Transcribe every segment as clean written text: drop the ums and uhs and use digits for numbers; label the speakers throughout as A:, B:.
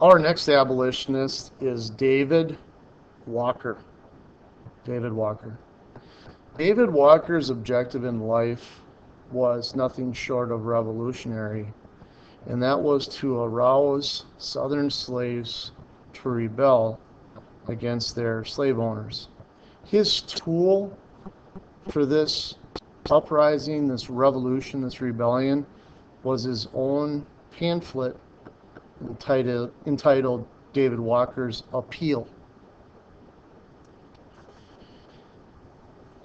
A: Our next abolitionist is David Walker. David Walker. David Walker's objective in life was nothing short of revolutionary, and that was to arouse Southern slaves to rebel against their slave owners. His tool for this uprising, this revolution, this rebellion, was his own pamphlet entitled David Walker's Appeal.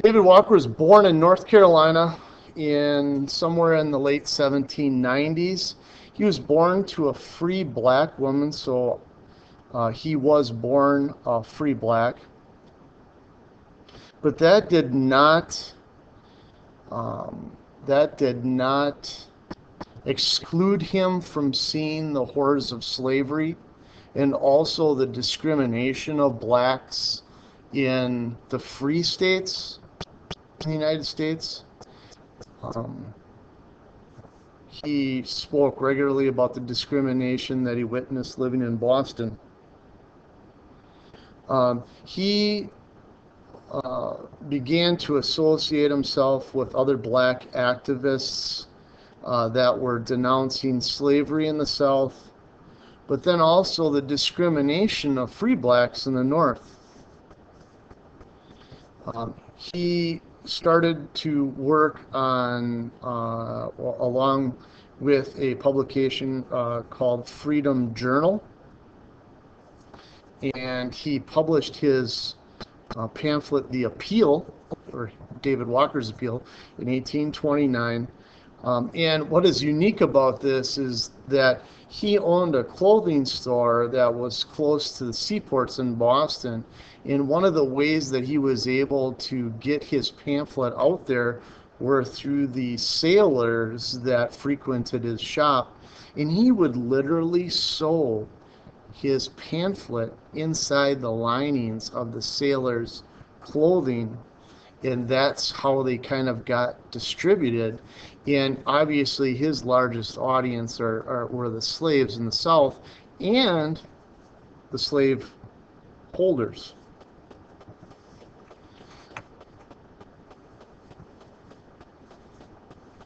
A: David Walker was born in North Carolina somewhere in the late 1790s. He was born to a free black woman, so he was born free black. But that did not exclude him from seeing the horrors of slavery and also the discrimination of blacks in the free states in the United States. He spoke regularly about the discrimination that he witnessed living in Boston. He began to associate himself with other black activists that were denouncing slavery in the South, but then also the discrimination of free blacks in the North. He started to work on, along with a publication called Freedom Journal, and he published his pamphlet, The Appeal, or David Walker's Appeal, in 1829. And what is unique about this is that he owned a clothing store that was close to the seaports in Boston. And one of the ways that he was able to get his pamphlet out there were through the sailors that frequented his shop. And he would literally sew his pamphlet inside the linings of the sailors' clothing, and that's how they kind of got distributed. And obviously his largest audience were the slaves in the South and the slave holders.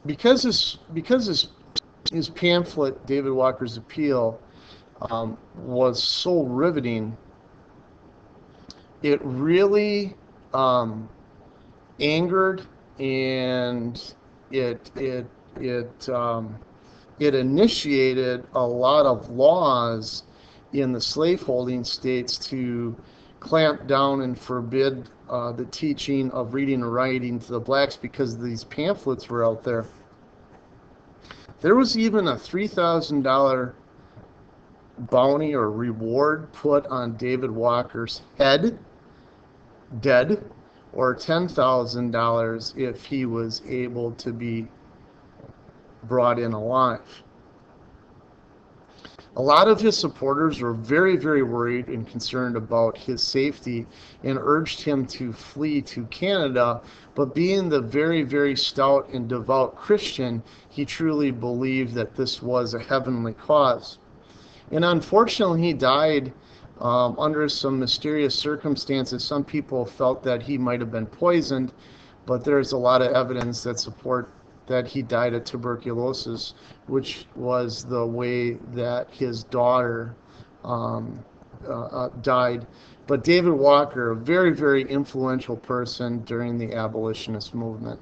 A: Because his pamphlet, David Walker's Appeal, was so riveting, it really angered, and it initiated a lot of laws in the slaveholding states to clamp down and forbid the teaching of reading and writing to the blacks because these pamphlets were out there. There was even a $3,000 bounty or reward put on David Walker's head, dead, or $10,000 if he was able to be brought in alive. A lot of his supporters were very, very worried and concerned about his safety and urged him to flee to Canada, but being the very, very stout and devout Christian, he truly believed that this was a heavenly cause. And unfortunately, he died under some mysterious circumstances. Some people felt that he might have been poisoned, but there's a lot of evidence that support that he died of tuberculosis, which was the way that his daughter died. But David Walker, a very, very influential person during the abolitionist movement.